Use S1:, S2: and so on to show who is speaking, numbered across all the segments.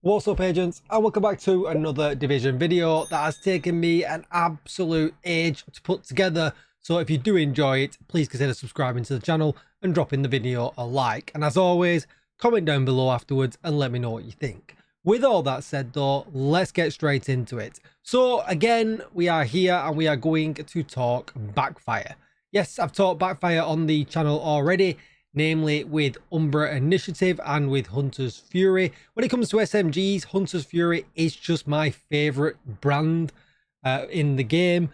S1: What's up, agents, and welcome back to another Division video that has taken me an absolute age to put together. So if you do enjoy it, please consider subscribing to the channel and dropping the video a like, and as always, comment down below afterwards and let me know what you think. With all that said though, let's get straight into it. So again, we are here and we are going to talk Backfire. Yes, I've talked Backfire on the channel already, namely with Umbra Initiative and with Hunter's Fury. When it comes to SMGs, Hunter's Fury is just my favorite brand in the game,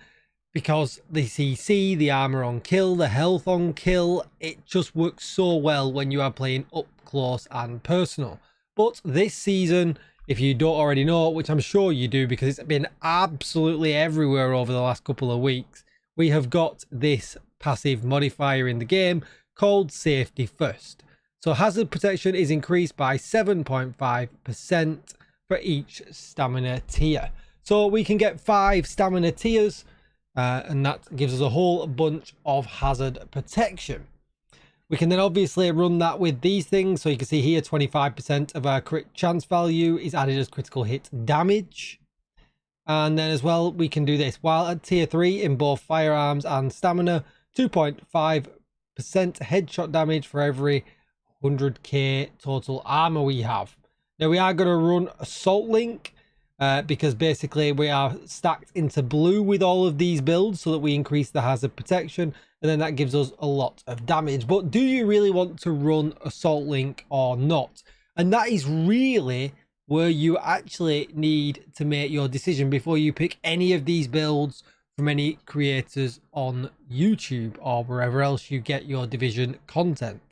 S1: because the CC, the armor on kill, the health on kill, it just works so well when you are playing up close and personal. But this season, if you don't already know, which I'm sure you do because it's been absolutely everywhere over the last couple of weeks, we have got this passive modifier in the game called Safety First. So hazard protection is increased by 7.5% for each stamina tier. So we can get 5 stamina tiers, and that gives us a whole bunch of hazard protection. We can then obviously run that with these things. So you can see here 25% of our crit chance value is added as critical hit damage. And then as well, we can do this while at tier 3 in both firearms and stamina, 2.5% headshot damage for every 100k total armor we have. Now we are going to run Assault Link because basically we are stacked into blue with all of these builds so that we increase the hazard protection, and then that gives us a lot of damage. But do you really want to run Assault Link or not? And that is really where you actually need to make your decision before you pick any of these builds from any creators on YouTube or wherever else you get your Division content.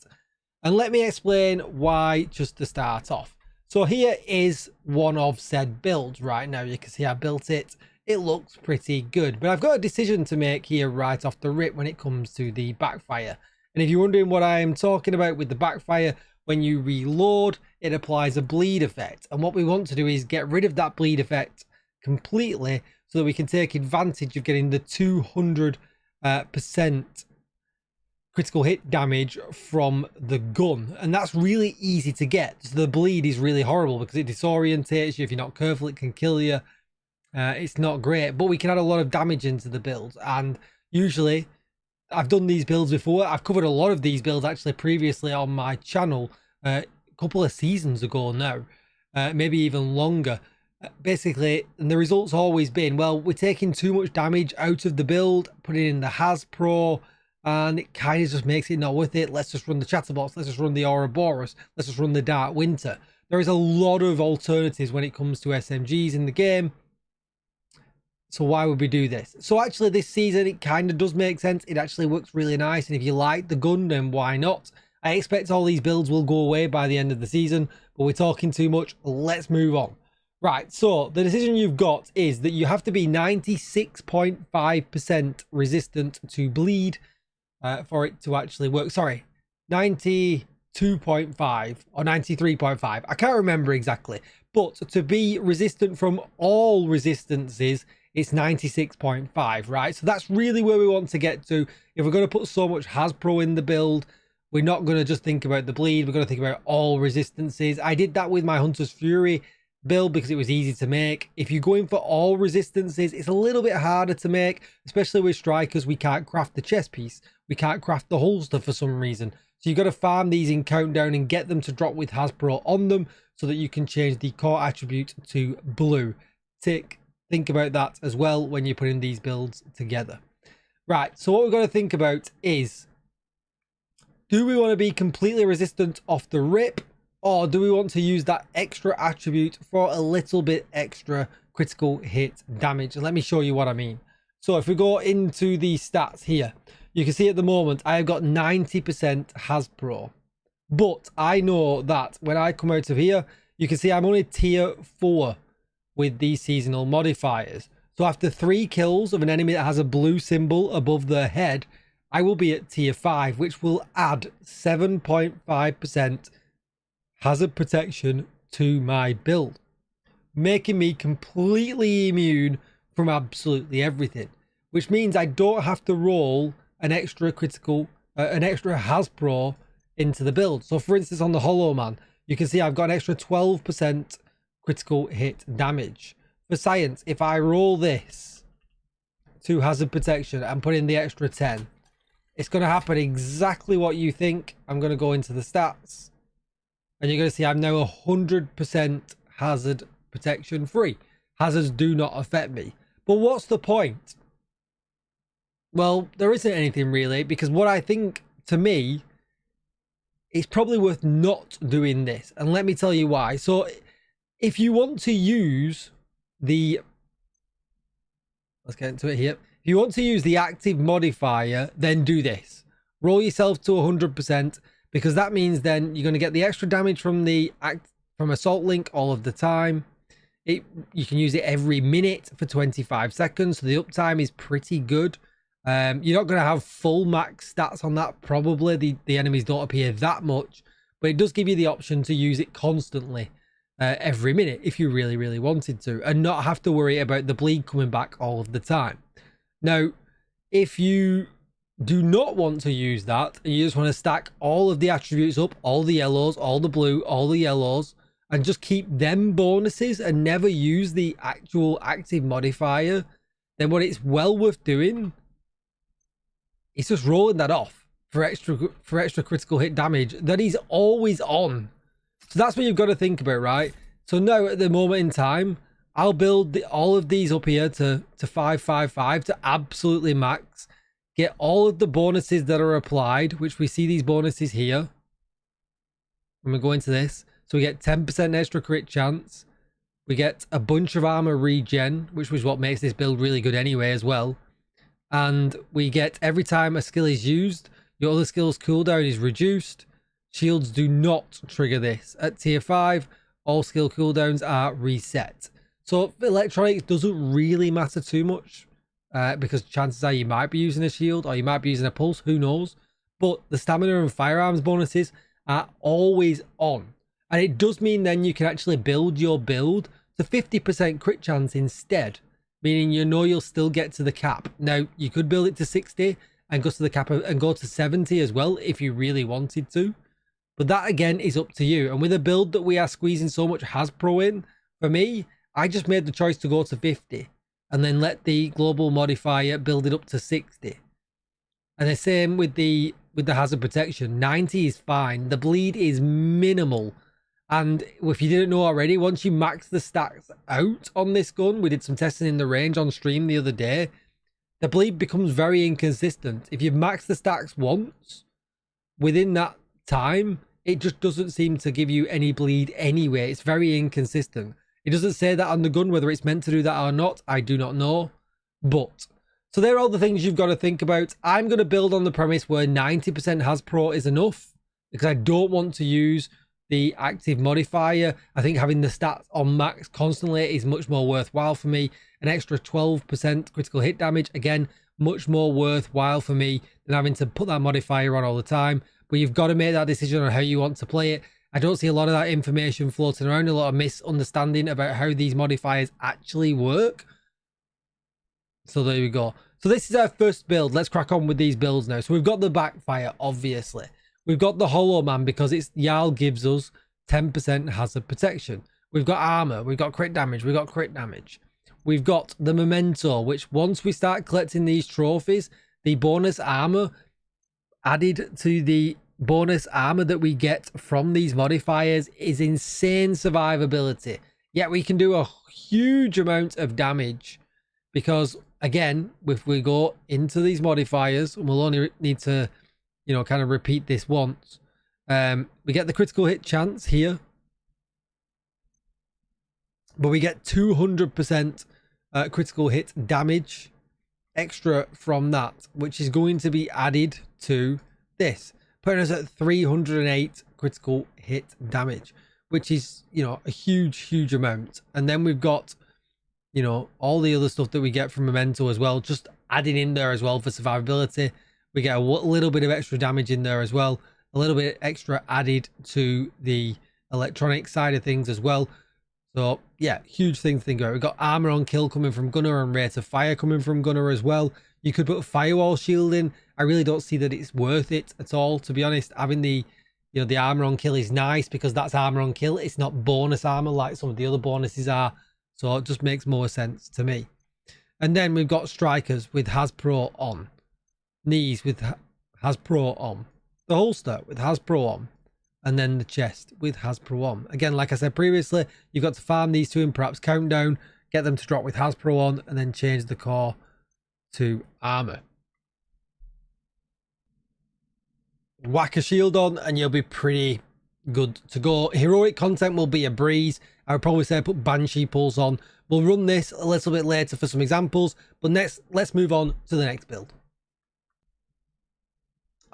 S1: And let me explain why just to start off. So here is one of said builds right now. You can see I built it. It looks pretty good, but I've got a decision to make here right off the rip when it comes to the Backfire. And if you're wondering what I am talking about with the Backfire, when you reload, it applies a bleed effect. And what we want to do is get rid of that bleed effect completely, so that we can take advantage of getting the 200% critical hit damage from the gun. And that's really easy to get. So the bleed is really horrible because it disorientates you. If you're not careful, it can kill you. It's not great, but we can add a lot of damage into the build. And usually, I've done these builds before. I've covered a lot of these builds actually previously on my channel a couple of seasons ago now, maybe even longer. Basically, and the result's always been, well, we're taking too much damage out of the build, putting in the Has Pro, and it kind of just makes it not worth it. Let's just run the Chatterbox, let's just run the Ouroboros, let's just run the Dark Winter. There is a lot of alternatives when it comes to SMGs in the game, so why would we do this? So actually this season it kind of does make sense. It actually works really nice, and if you like the gun, then why not? I expect all these builds will go away by the end of the season, but we're talking too much. Let's move on. Right, so the decision you've got is that you have to be 96.5% resistant to bleed for it to actually work. Sorry, 92.5 or 93.5. I can't remember exactly. But to be resistant from all resistances, it's 96.5, right? So that's really where we want to get to. If we're going to put so much Hasbro in the build, we're not going to just think about the bleed. We're going to think about all resistances. I did that with my Hunter's Fury build because it was easy to make. If you go in for all resistances, it's a little bit harder to make, especially with strikers. We can't craft the chest piece, we can't craft the holster for some reason, so you got to farm these in countdown and get them to drop with Hasbro on them so that you can change the core attribute to blue. Think about that as well when you're putting these builds together. Right, so what we're going to think about is, do we want to be completely resistant off the rip, or do we want to use that extra attribute for a little bit extra critical hit damage? And let me show you what I mean. So if we go into the stats here, you can see at the moment I have got 90% Hasbro. But I know that when I come out of here, you can see I'm only tier 4 with these seasonal modifiers. So after 3 kills of an enemy that has a blue symbol above their head, I will be at tier 5, which will add 7.5% hazard protection to my build, making me completely immune from absolutely everything, which means I don't have to roll an extra critical, an extra Hasbro into the build. So for instance, on the Hollow Man, you can see I've got an extra 12% critical hit damage. For science, if I roll this to hazard protection and put in the extra 10, it's going to happen exactly what you think. I'm going to go into the stats and you're going to see I'm now 100% hazard protection free. Hazards do not affect me. But what's the point? Well, there isn't anything really, because what I think, to me, it's probably worth not doing this. And let me tell you why. So if you want to use the, let's get into it here. If you want to use the active modifier, then do this. Roll yourself to 100%, because that means then you're going to get the extra damage from from Assault Link all of the time. You can use it every minute for 25 seconds, so the uptime is pretty good. You're not going to have full max stats on that, probably. The enemies don't appear that much, but it does give you the option to use it constantly every minute if you really, really wanted to, and not have to worry about the bleed coming back all of the time. Now, if you do not want to use that, and you just want to stack all of the attributes up, all the yellows, all the blue, all the yellows, and just keep them bonuses and never use the actual active modifier, then what it's well worth doing, it's just rolling that off for extra critical hit damage that is always on. So that's what you've got to think about, right? So now at the moment in time, I'll build all of these up here to 555 to absolutely max. Get all of the bonuses that are applied, which we see these bonuses here. I'm going to go into this. So we get 10% extra crit chance. We get a bunch of armor regen, which was what makes this build really good anyway as well. And we get, every time a skill is used, your other skill's cooldown is reduced. Shields do not trigger this. At tier 5, all skill cooldowns are reset. So electronics doesn't really matter too much, because chances are you might be using a shield or you might be using a pulse, who knows. But the stamina and firearms bonuses are always on. And it does mean then you can actually build your build to 50% crit chance instead, meaning you know you'll still get to the cap. Now, you could build it to 60 and go to the cap and go to 70 as well if you really wanted to. But that, again, is up to you. And with a build that we are squeezing so much Hasbro in, for me, I just made the choice to go to 50 and then let the global modifier build it up to 60. And the same with the hazard protection. 90 is fine. The bleed is minimal. And if you didn't know already, once you max the stacks out on this gun, we did some testing in the range on stream the other day, the bleed becomes very inconsistent. If you've maxed the stacks once, within that time, it just doesn't seem to give you any bleed anyway. It's very inconsistent. It doesn't say that on the gun, whether it's meant to do that or not, I do not know. But, so there are all the things you've got to think about. I'm going to build on the premise where 90% Hasbro is enough, because I don't want to use the active modifier. I think having the stats on max constantly is much more worthwhile for me. An extra 12% critical hit damage, again, much more worthwhile for me than having to put that modifier on all the time. But you've got to make that decision on how you want to play it. I don't see a lot of that information floating around, a lot of misunderstanding about how these modifiers actually work. So there we go. So this is our first build. Let's crack on with these builds now. So we've got the Backfire, obviously. We've got the Hollow Man because it's Jarl gives us 10% hazard protection. We've got armor, we've got crit damage, we've got crit damage. We've got the Memento, which once we start collecting these trophies, the bonus armor added to the bonus armor that we get from these modifiers is insane survivability. Yet we can do a huge amount of damage because, again, if we go into these modifiers, and we'll only need to, you know, kind of repeat this once. We get the critical hit chance here, but we get 200% critical hit damage extra from that, which is going to be added to this, putting us at 308 critical hit damage, which is, you know, a huge amount. And then we've got, you know, all the other stuff that we get from Memento as well, just adding in there as well for survivability. We get a little bit of extra damage in there as well, a little bit extra added to the electronic side of things as well. So yeah, huge thing to think about. We've got armor on kill coming from Gunner and rate of fire coming from Gunner as well. You could put firewall shield in. I really don't see that it's worth it at all, to be honest. Having the You know, the armor on kill is nice because that's armor on kill. It's not bonus armor like some of the other bonuses are. So it just makes more sense to me. And then we've got strikers with Hasbro on. Knees with Hasbro on. The holster with Hasbro on. And then the chest with Hasbro on. Again, like I said previously, you've got to farm these two and perhaps countdown, get them to drop with Hasbro on, and then change the core to armor. Whack a shield on and you'll be pretty good to go. Heroic content will be a breeze. I would probably say put Banshee pulse on. We'll run this a little bit later for some examples, but next, let's move on to the next build.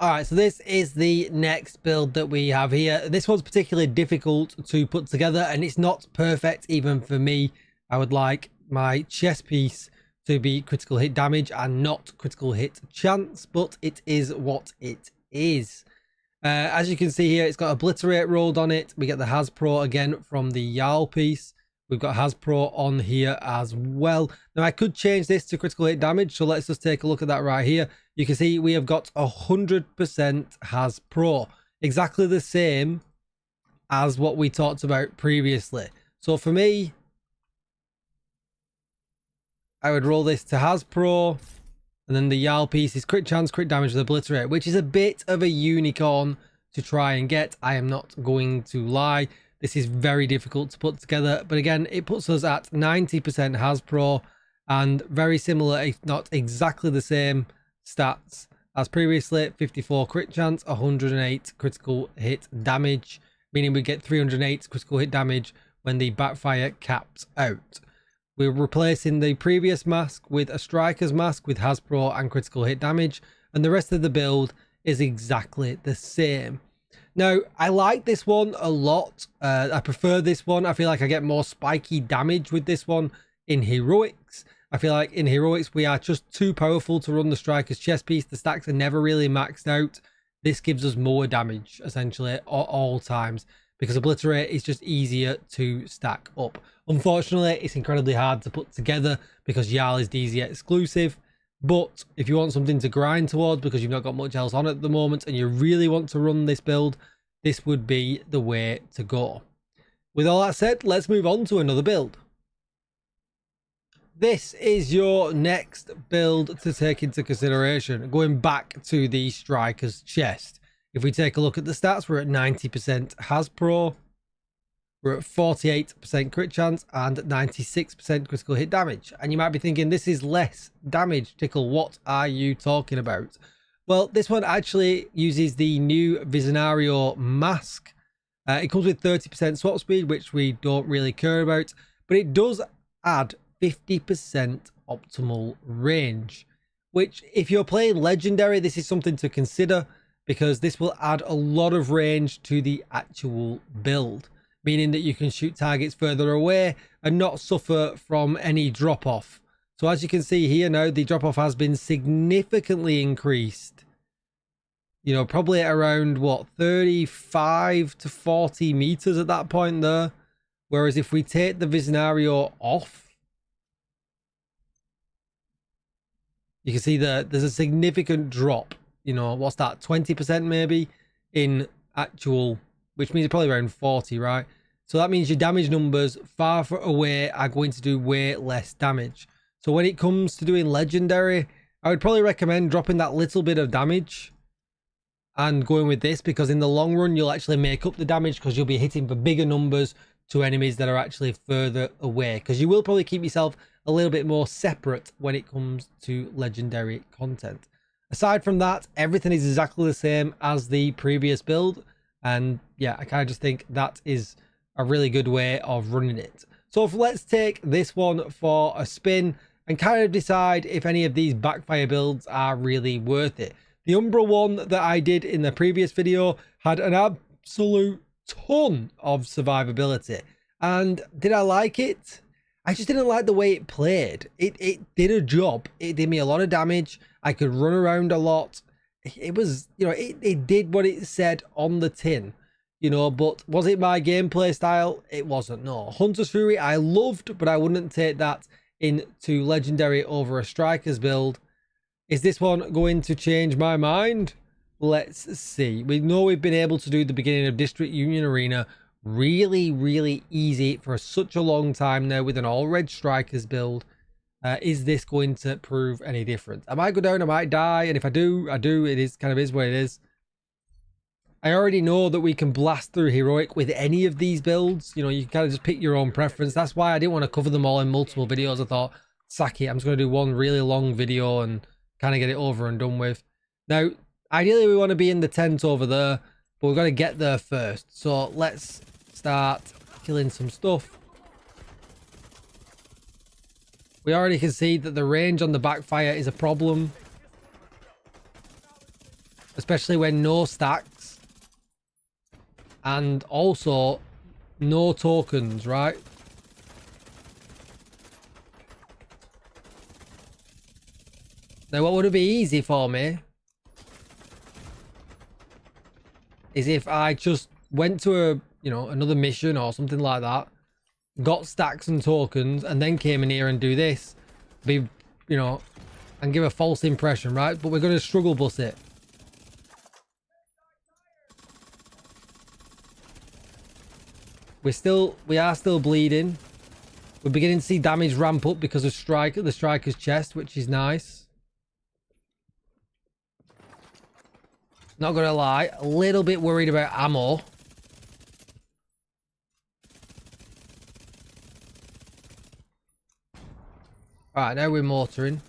S1: Alright, so this is the next build that we have here. This one's particularly difficult to put together and it's not perfect even for me. I would like my chest piece to be critical hit damage and not critical hit chance, but it is what it is. As you can see here, it's got Obliterate rolled on it. We get the Hasbro again from the Jarl piece. We've got Hasbro on here as well. Now I could change this to critical hit damage, so let's just take a look at that right here. You can see we have got 100% Hasbro, exactly the same as what we talked about previously. So for me, I would roll this to Hasbro, and then the Jarl piece is crit chance, crit damage with Obliterate, which is a bit of a unicorn to try and get. I am not going to lie. This is very difficult to put together, but again, it puts us at 90% Hasbro and very similar, if not exactly the same stats as previously. 54 crit chance, 108 critical hit damage, meaning we get 308 critical hit damage when the Backfire caps out. We're replacing the previous mask with a striker's mask with Hasbro and critical hit damage, and the rest of the build is exactly the same. Now, I like this one a lot. I prefer this one. I feel like I get more spiky damage with this one in Heroics. I feel like in Heroics, we are just too powerful to run the striker's chest piece. The stacks are never really maxed out. This gives us more damage, essentially, at all times, because Obliterate is just easier to stack up. Unfortunately, it's incredibly hard to put together because Jarl is DZ exclusive. But if you want something to grind towards because you've not got much else on at the moment and you really want to run this build, this would be the way to go. With all that said, let's move on to another build. This is your next build to take into consideration, going back to the striker's chest. If we take a look at the stats, we're at 90% Hasbro, we're at 48% crit chance and 96% critical hit damage. And you might be thinking, this is less damage, Tickle. What are you talking about? Well, this one actually uses the new Visionario mask. It comes with 30% swap speed, which we don't really care about, but it does add 50% optimal range, which if you're playing Legendary, this is something to consider because this will add a lot of range to the actual build, meaning that you can shoot targets further away and not suffer from any drop-off. So as you can see here now, the drop-off has been significantly increased. You know, probably around, what, 35 to 40 meters at that point there. Whereas if we take the Visionario off, you can see that there's a significant drop. You know, what's that, 20% maybe in actual, which means probably around 40, right? So that means your damage numbers far away are going to do way less damage. So when it comes to doing Legendary, I would probably recommend dropping that little bit of damage and going with this, because in the long run, you'll actually make up the damage because you'll be hitting for bigger numbers to enemies that are actually further away, because you will probably keep yourself a little bit more separate when it comes to Legendary content. Aside from that, everything is exactly the same as the previous build. And yeah, I kind of just think that is a really good way of running it. So let's take this one for a spin and kind of decide if any of these Backfire builds are really worth it. The Umbra one that I did in the previous video had an absolute ton of survivability. And did I like it? I just didn't like the way it played. It did a job. It did me a lot of damage. I could run around a lot. It was, you know, it did what it said on the tin, you know, but was it my gameplay style? It wasn't, no. Hunter's Fury I loved, but I wouldn't take that into Legendary over a Striker's build. Is this one going to change my mind? Let's see. We know we've been able to do the beginning of District Union Arena really easy for such a long time now with an all-red strikers build. Is this going to prove any different? I might go down, I might die, and if I do, I do. It is kind of is what it is. I already know that we can blast through heroic with any of these builds. You know, you can kind of just pick your own preference. That's why I didn't want to cover them all in multiple videos. I thought, sack it. I'm just going to do one really long video and kind of get it over and done with. Now, ideally, we want to be in the tent over there, but we've got to get there first. So let's start killing some stuff. We already can see that the range on the Backfire is a problem, especially when no stacks and also no tokens, right? Now, what would it be easy for me is if I just went to a, you know, another mission or something like that, got stacks and tokens, and then came in here and do this. Be, you know, and give a false impression, right? But we're going to struggle bus it. We are still bleeding. We're beginning to see damage ramp up because of the striker's chest, which is nice. Not gonna lie, a little bit worried about ammo. Alright, now we're mortaring.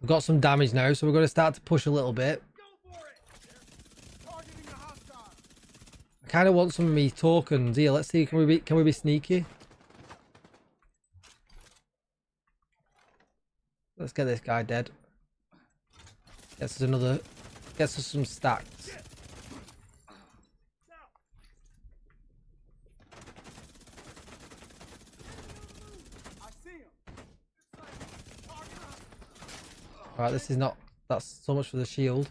S1: We've got some damage now, so we're going to start to push a little bit. I kind of want some of these tokens here. Let's see, can we be sneaky? Let's get this guy dead. Gets us some stacks. Alright, this is not... That's so much for the shield.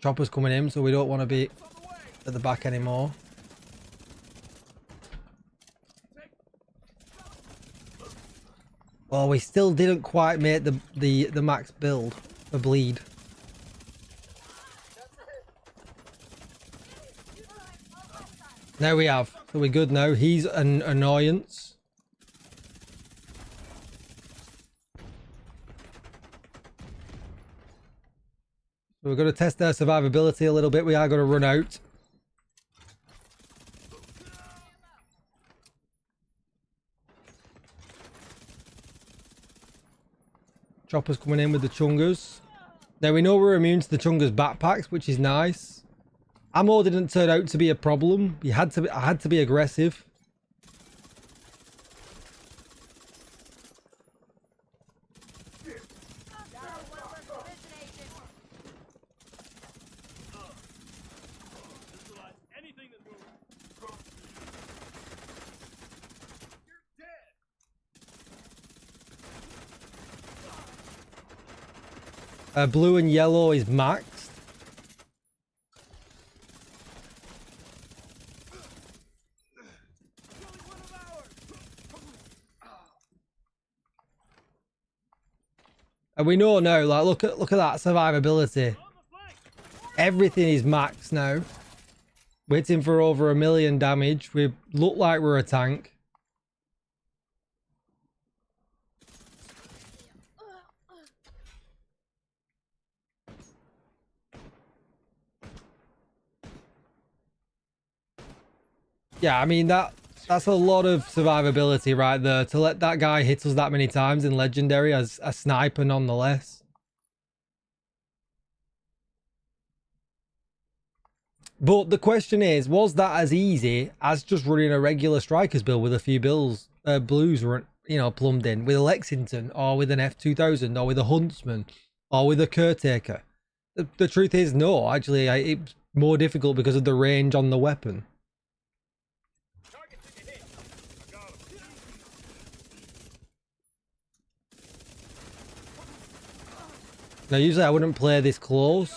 S1: Chopper's coming in, so we don't want to be at the back anymore. Well, we still didn't quite make the max build for bleed. Now we have. So we're good now. He's an annoyance. So we're going to test their survivability a little bit. We are going to run out. Chopper's coming in with the chungers. Now we know we're immune to the chungers backpacks, which is nice. Ammo didn't turn out to be a problem. I had to be aggressive. Blue and yellow is maxed. And we know now, like, look at that survivability. Everything is maxed now. We're hitting for over 1 million damage. We look like we're a tank. Yeah, I mean, that's a lot of survivability right there. To let that guy hit us that many times in Legendary as a sniper nonetheless. But the question is, was that as easy as just running a regular strikers build with a few blues, you know, plumbed in, with a Lexington or with an F2000 or with a Huntsman or with a Caretaker? The truth is, no, actually, it's more difficult because of the range on the weapon. Now, usually I wouldn't play this close.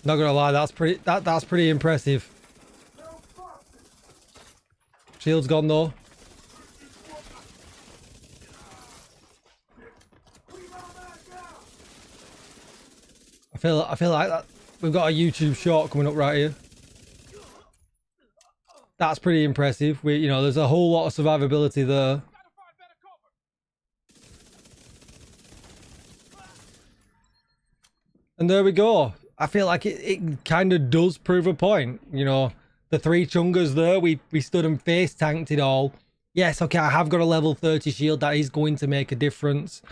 S1: Not gonna lie, that's pretty impressive. Shield's gone though. I feel like that we've got a YouTube short coming up right here. That's pretty impressive. You know, there's a whole lot of survivability there. And there we go. I feel like it kind of does prove a point. You know, the 3 chungers there, we stood and face tanked it all. Yes, okay, I have got a level 30 shield. That is going to make a difference.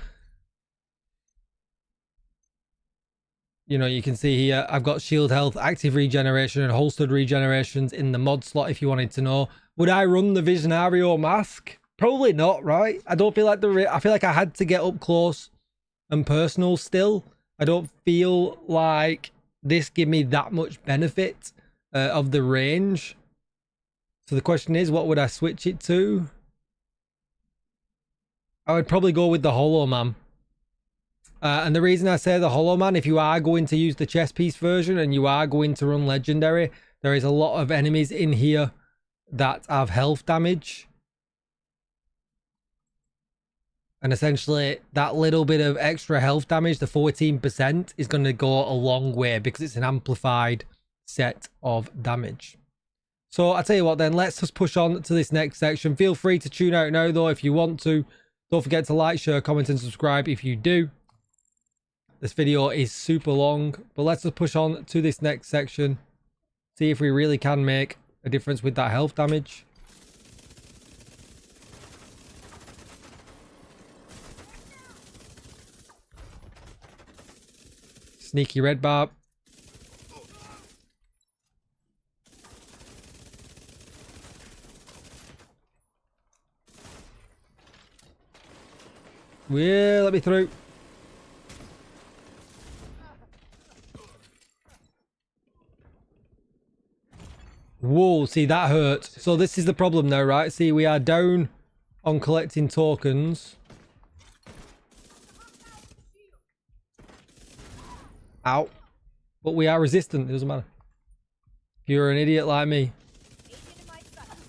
S1: You know, you can see here, I've got shield health, active regeneration, and holstered regenerations in the mod slot if you wanted to know. Would I run the Visionario mask? Probably not, right? I don't feel like I feel like I had to get up close and personal still. I don't feel like this give me that much benefit of the range. So the question is, what would I switch it to? I would probably go with the Hollow Man. And the reason I say the Hollow Man, if you are going to use the chest piece version and you are going to run Legendary, there is a lot of enemies in here that have health damage. And essentially, that little bit of extra health damage, the 14%, is going to go a long way because it's an amplified set of damage. So I tell you what then, let's just push on to this next section. Feel free to tune out now though if you want to. Don't forget to like, share, comment and subscribe if you do. This video is super long, but let's just push on to this next section. See if we really can make a difference with that health damage. Sneaky red barb. Yeah, let me through. Whoa, see that hurt. So this is the problem now, right? See, we are down on collecting tokens. Ow. But we are resistant, it doesn't matter. If you're an idiot like me.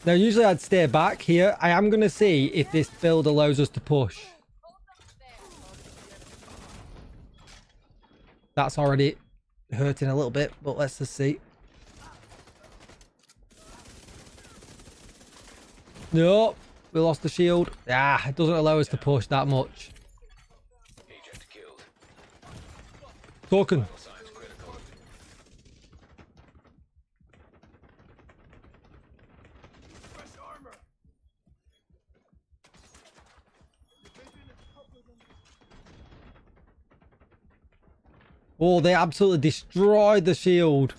S1: Now, usually I'd stay back here. I am going to see if this build allows us to push. That's already hurting a little bit, but let's just see. No, we lost the shield. Ah, it doesn't allow us to push that much. Token. Oh, they absolutely destroyed the shield.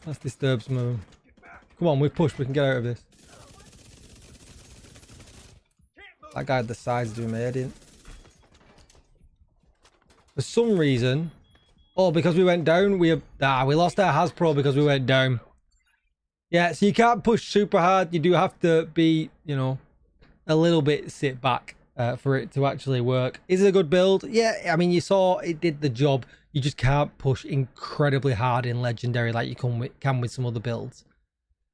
S1: That's disturbs me. Come on, we've pushed. We can get out of this. That guy had the sides doing my head in. For some reason... Oh, because we went down, we lost our Hasbro because we went down. Yeah, so you can't push super hard. You do have to be, you know, a little bit sit back for it to actually work. Is it a good build? Yeah, I mean, you saw it did the job. You just can't push incredibly hard in Legendary like you can with some other builds.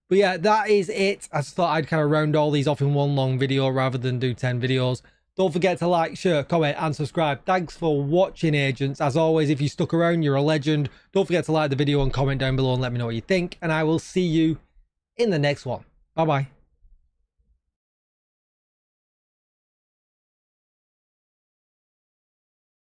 S1: But yeah, that is it. I just thought I'd kind of round all these off in one long video rather than do 10 videos. Don't forget to like, share, comment and subscribe. Thanks for watching, agents. As always, if you stuck around, you're a legend. Don't forget to like the video and comment down below and let me know what you think. And I will see you in the next one. Bye-bye.